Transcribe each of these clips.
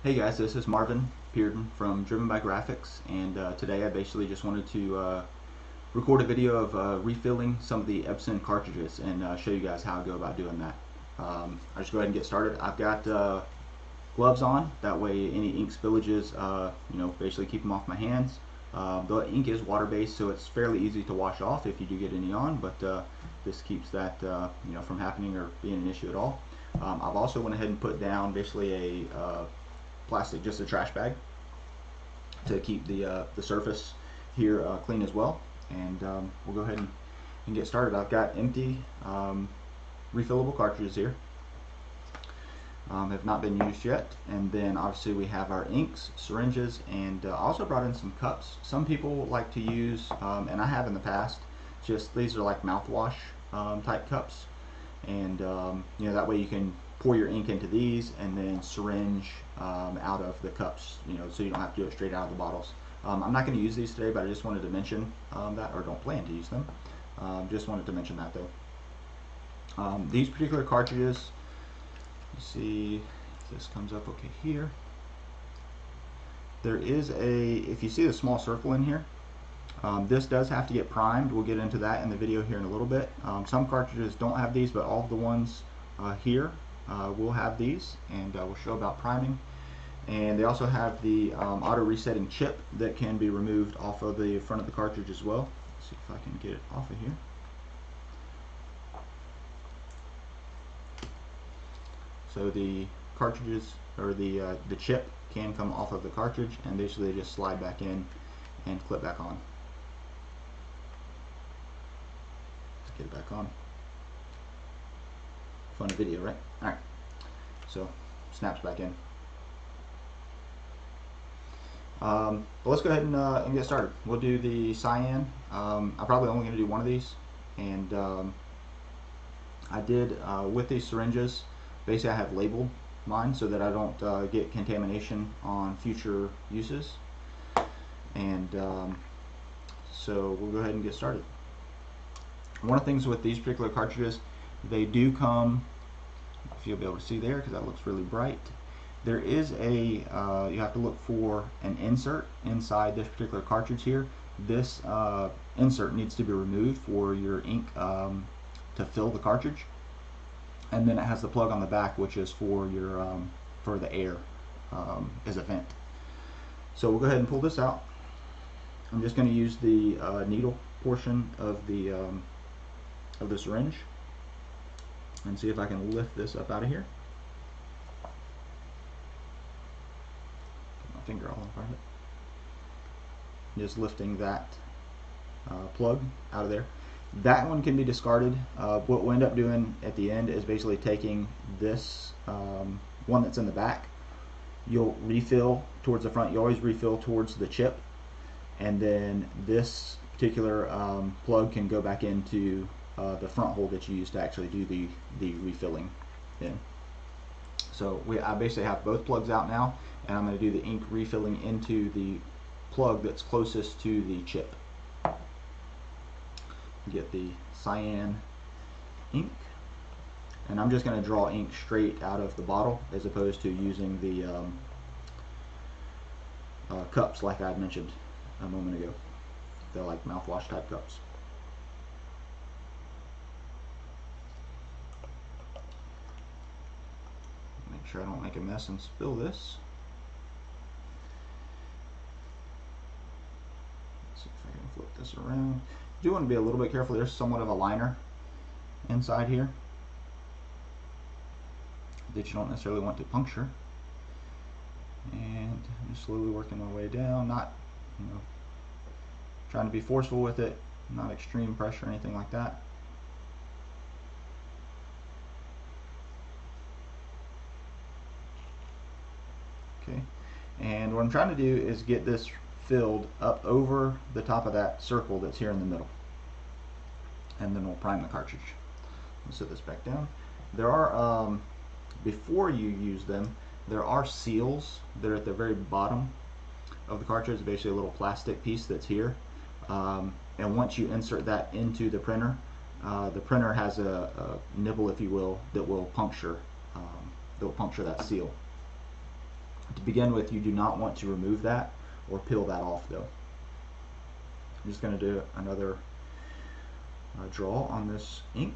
Hey guys, this is Marvin Pearden from Driven by Graphics, and today I basically just wanted to record a video of refilling some of the Epson cartridges and show you guys how I go about doing that. I'll just go ahead and get started. I've got gloves on, that way any ink spillages, basically keep them off my hands. The ink is water-based, so it's fairly easy to wash off if you do get any on, but this keeps that from happening or being an issue at all. I've also went ahead and put down basically a plastic, just a trash bag, to keep the surface here clean as well. And we'll go ahead and get started. I've got empty refillable cartridges here, have not been used yet, and then obviously we have our inks, syringes, and I also brought in some cups. Some people like to use, and I have in the past, just these are like mouthwash type cups, and that way you can pour your ink into these and then syringe out of the cups, so you don't have to do it straight out of the bottles. I'm not going to use these today, but I just wanted to mention that, or don't plan to use them. Just wanted to mention that though. These particular cartridges, you see if this comes up okay here. There is if you see the small circle in here, this does have to get primed. We'll get into that in the video here in a little bit. Some cartridges don't have these, but all of the ones here will have these, and we'll show about priming. And they also have the auto resetting chip that can be removed off of the front of the cartridge as well. Let's see if I can get it off of here. So the cartridges, or the chip, can come off of the cartridge, and basically they just slide back in and clip back on. Let's get it back on. Fun video, right? Alright, so snaps back in. But let's go ahead and get started. We'll do the cyan. I'm probably only going to do one of these, and I did with these syringes, basically I have labeled mine so that I don't get contamination on future uses, and so we'll go ahead and get started. One of the things with these particular cartridges, they do come, if you'll be able to see there because that looks really bright, there is you have to look for an insert inside this particular cartridge here. This insert needs to be removed for your ink to fill the cartridge, and then it has the plug on the back, which is for your for the air as a vent. So we'll go ahead and pull this out. I'm just going to use the needle portion of the syringe and see if I can lift this up out of here. Put my finger all in front of it. Just lifting that plug out of there. That one can be discarded. What we'll end up doing at the end is basically taking this one that's in the back. You'll refill towards the front. You always refill towards the chip, and then this particular plug can go back into the front hole that you use to actually do the refilling in. So I basically have both plugs out now, and I'm going to do the ink refilling into the plug that's closest to the chip. Get the cyan ink, and I'm just going to draw ink straight out of the bottle as opposed to using the cups like I mentioned a moment ago. They're like mouthwash type cups. Make sure I don't make a mess and spill this. Let's see if I can flip this around. You do want to be a little bit careful. There's somewhat of a liner inside here that you don't necessarily want to puncture. And I'm just slowly working my way down, not trying to be forceful with it, not extreme pressure or anything like that. Okay, and what I'm trying to do is get this filled up over the top of that circle that's here in the middle, and then we'll prime the cartridge. I'll set this back down. There are, before you use them, there are seals that are at the very bottom of the cartridge. Basically a little plastic piece that's here, and once you insert that into the printer has a nibble, if you will, that will puncture that seal. To begin with, you do not want to remove that or peel that off though. I'm just going to do another draw on this ink.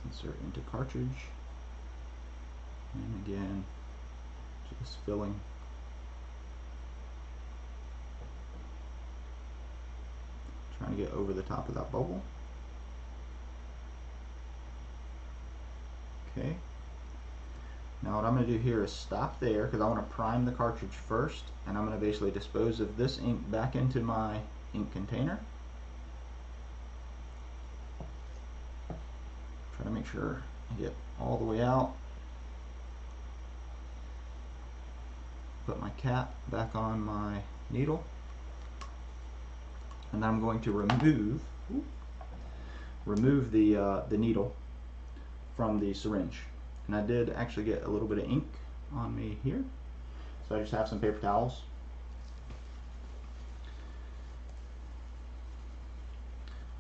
Insert into cartridge, and again just filling. Trying to get over the top of that bubble. Okay. Now what I'm going to do here is stop there because I want to prime the cartridge first, and I'm going to basically dispose of this ink back into my ink container. Try to make sure I get all the way out. Put my cap back on my needle, and then I'm going to remove the needle from the syringe. And I did actually get a little bit of ink on me here, so I just have some paper towels.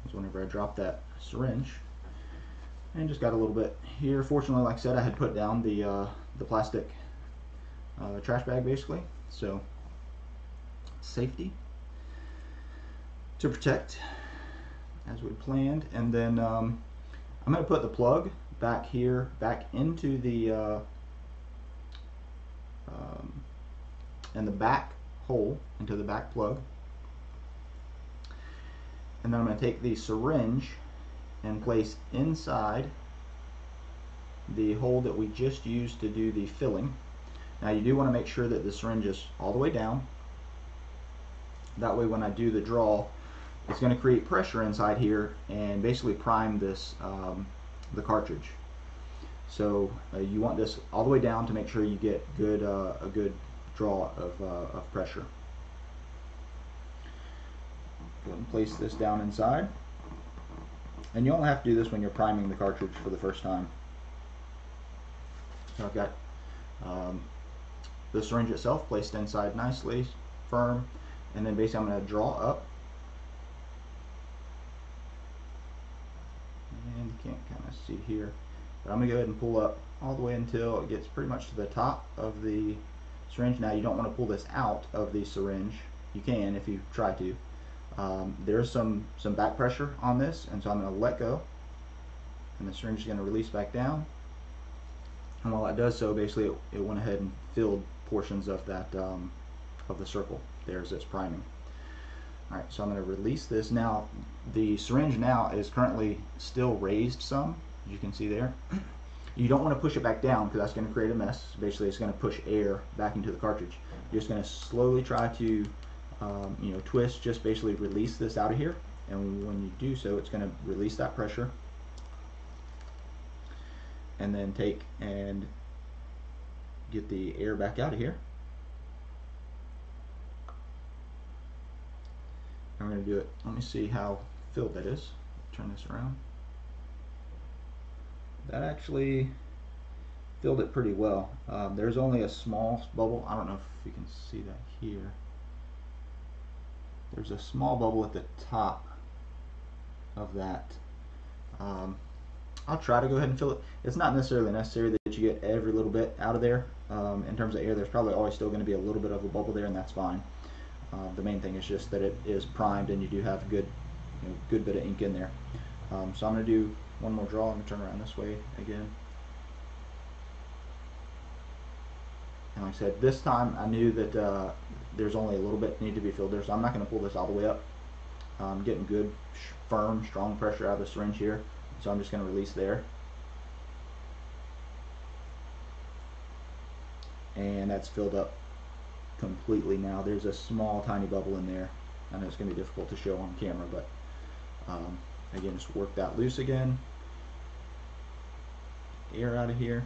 That's whenever I drop that syringe, and just got a little bit here. Fortunately, like I said, I had put down the plastic trash bag basically, so safety to protect as we planned. And then I'm going to put the plug back here, back into the in the back hole, into the back plug, and then I'm going to take the syringe and place inside the hole that we just used to do the filling. Now you do want to make sure that the syringe is all the way down. That way when I do the draw, it's going to create pressure inside here and basically prime this the cartridge. So you want this all the way down to make sure you get good a good draw of pressure. Go ahead and place this down inside, and you only have to do this when you're priming the cartridge for the first time. So I've got the syringe itself placed inside nicely, firm, and then basically I'm going to draw up, and you can't kind of see here, but I'm going to go ahead and pull up all the way until it gets pretty much to the top of the syringe. Now you don't want to pull this out of the syringe. You can if you try to. There's some back pressure on this, and so I'm going to let go, and the syringe is going to release back down. And while it does so, basically it went ahead and filled portions of that of the circle there as it's priming. Alright, so I'm going to release this. Now the syringe now is currently still raised some, as you can see there. You don't want to push it back down because that's going to create a mess. Basically it's going to push air back into the cartridge. You're just going to slowly try to twist, just basically release this out of here, and when you do so, it's going to release that pressure, and then take and get the air back out of here. I'm going to do it. Let me see how filled that is. Turn this around. That actually filled it pretty well. There's only a small bubble. I don't know if you can see that here. There's a small bubble at the top of that. I'll try to go ahead and fill it. It's not necessarily necessary that you get every little bit out of there. In terms of air, there's probably always still going to be a little bit of a bubble there, and that's fine. The main thing is just that it is primed and you do have a good, good bit of ink in there. So I'm going to do one more draw. I'm going to turn around this way again. And like I said, this time I knew that there's only a little bit need to be filled there, so I'm not going to pull this all the way up. I'm getting good, firm, strong pressure out of the syringe here, so I'm just going to release there. And that's filled up completely now. There's a small, tiny bubble in there. I know it's going to be difficult to show on camera, but again, just work that loose again. Air out of here.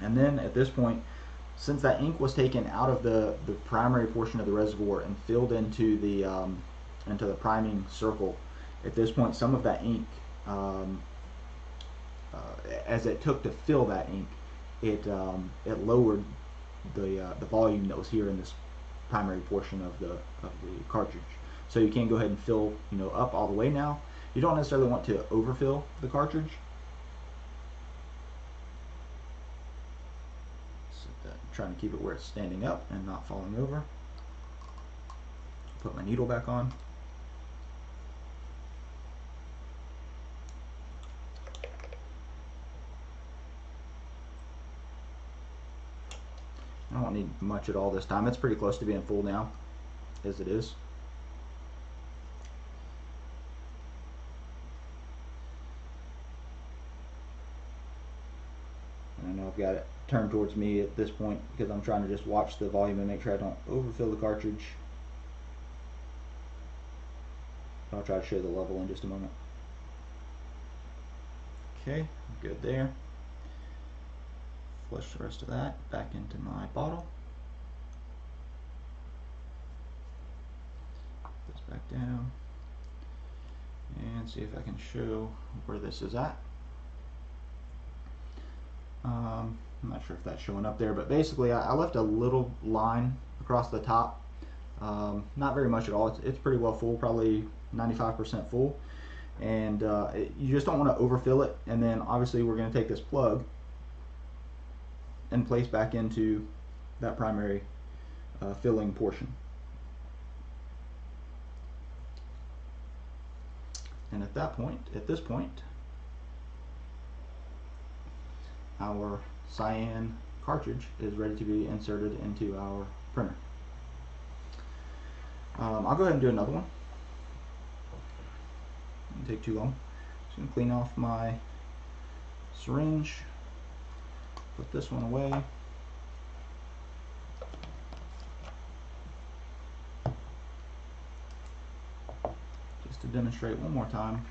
And then at this point, since that ink was taken out of the primary portion of the reservoir and filled into the priming circle, at this point some of that ink, as it took to fill that ink, it lowered the volume that was here in this primary portion of the cartridge. So you can go ahead and fill, you know, up all the way now. You don't necessarily want to overfill the cartridge. Trying to keep it where it's standing up and not falling over. Put my needle back on. I don't need much at all this time. It's pretty close to being full now, as it is. And I know I've got it turned towards me at this point because I'm trying to just watch the volume and make sure I don't overfill the cartridge. I'll try to show the level in just a moment. Okay, good there. Flush the rest of that back into my bottle. Put this back down and see if I can show where this is at. I'm not sure if that's showing up there, but basically I left a little line across the top. Not very much at all. It's pretty well full, probably 95% full. And you just don't want to overfill it. And then obviously we're going to take this plug and place back into that primary filling portion. And at this point, our cyan cartridge is ready to be inserted into our printer. I'll go ahead and do another one. Doesn't take too long. Just going to clean off my syringe, put this one away. Just to demonstrate one more time,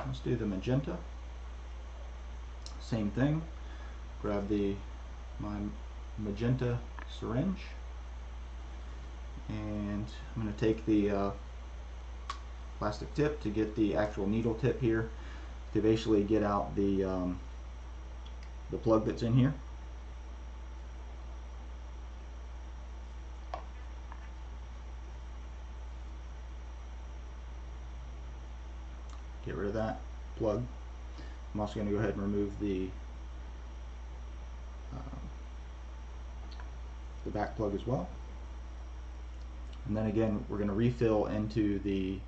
let's do the magenta. Same thing. Grab my magenta syringe, and I'm going to take the plastic tip to get the actual needle tip here to basically get out the plug that's in here. Get rid of that plug. I'm also going to go ahead and remove the back plug as well. And then again, we're going to refill into the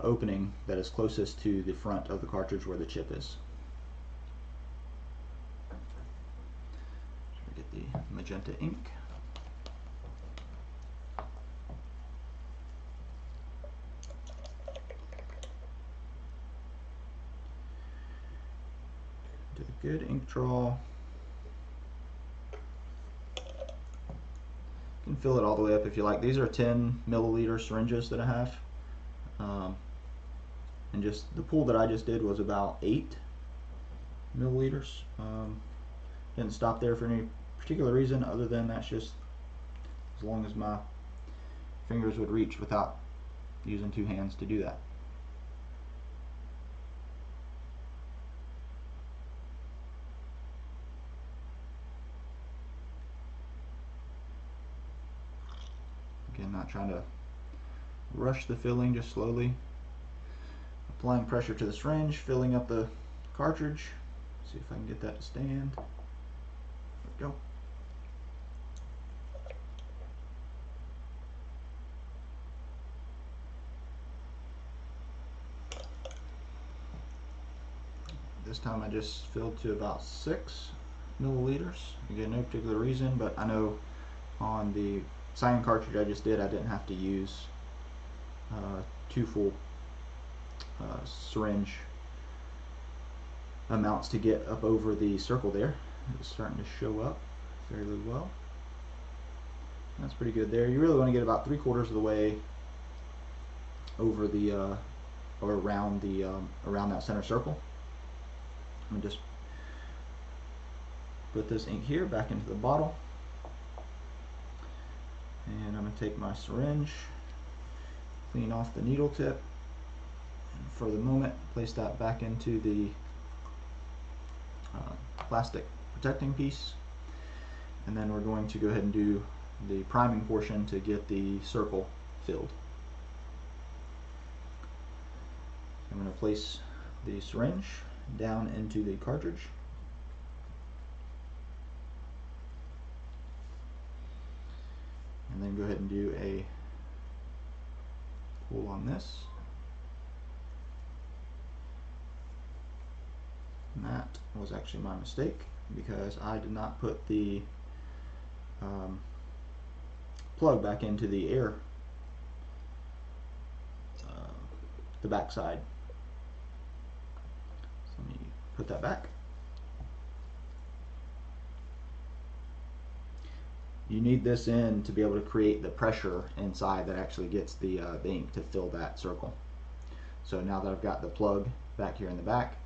opening that is closest to the front of the cartridge where the chip is. So we get the magenta ink. Do a good ink draw. You can fill it all the way up if you like. These are 10 milliliter syringes that I have. And just the pool that I just did was about 8 milliliters. Didn't stop there for any particular reason other than that's just as long as my fingers would reach without using 2 hands to do that. Again, not trying to rush the filling, just slowly applying pressure to the syringe, filling up the cartridge. See if I can get that to stand. There we go. This time I just filled to about 6 milliliters. Again, no particular reason, but I know on the cyan cartridge I just did, I didn't have to use 2 full syringe amounts to get up over the circle there. It's starting to show up fairly well. That's pretty good there. You really want to get about 3/4 of the way over the or around the around that center circle. I'm gonna just put this ink here back into the bottle, and I'm gonna take my syringe, clean off the needle tip, and for the moment place that back into the plastic protecting piece, and then we're going to go ahead and do the priming portion to get the circle filled. I'm going to place the syringe down into the cartridge. And then go ahead and do a pull on this. And that was actually my mistake because I did not put the plug back into the air, the back side. So let me put that back. You need this in to be able to create the pressure inside that actually gets the ink to fill that circle. So now that I've got the plug back here in the back,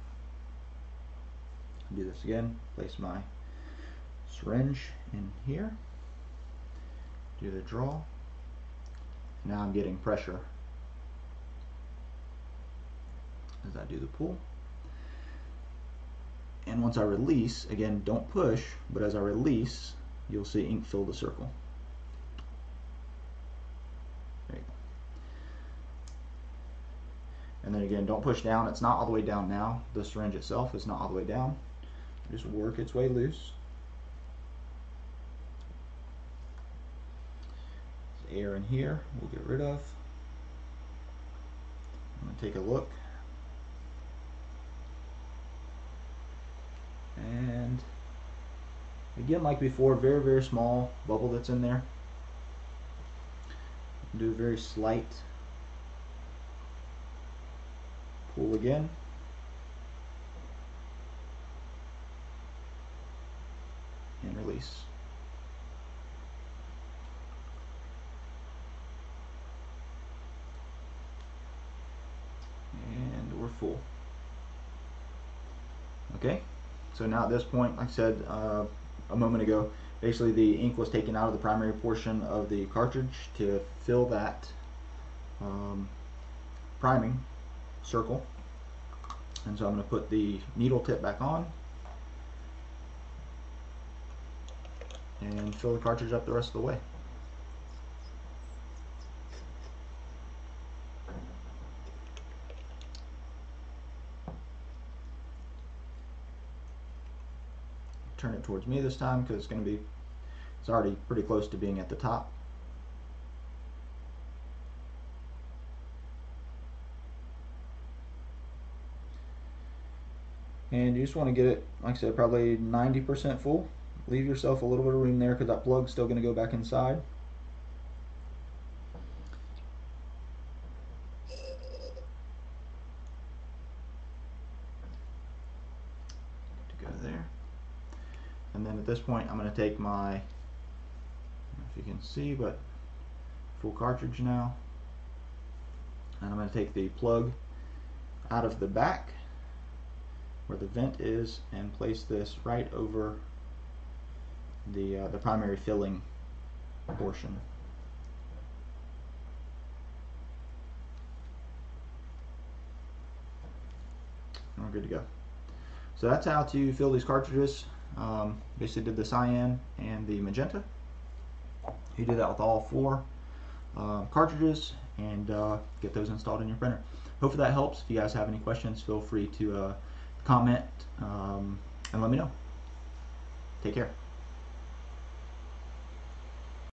do this again, place my syringe in here, do the draw. Now I'm getting pressure as I do the pull. And once I release, again, don't push, but as I release, you'll see ink fill the circle. There you go. And then again, don't push down. It's not all the way down now. The syringe itself is not all the way down. Just work its way loose. There's air in here we'll get rid of. I'm going to take a look. And again, like before, very, very small bubble that's in there. Do a very slight pull again. And release. And we're full. Okay, so now at this point, like I said a moment ago, basically the ink was taken out of the primary portion of the cartridge to fill that priming circle. And so I'm going to put the needle tip back on and fill the cartridge up the rest of the way. Turn it towards me this time because it's already pretty close to being at the top. And you just want to get it, like I said, probably 90% full. Leave yourself a little bit of room there because that plug's still going to go back inside. To go there. And then at this point, I'm going to take my, I don't know if you can see, but full cartridge now. And I'm going to take the plug out of the back where the vent is and place this right over the primary filling portion. And we're good to go. So that's how to fill these cartridges. Basically did the cyan and the magenta. You do that with all 4 cartridges and get those installed in your printer. Hopefully that helps. If you guys have any questions, feel free to comment and let me know. Take care.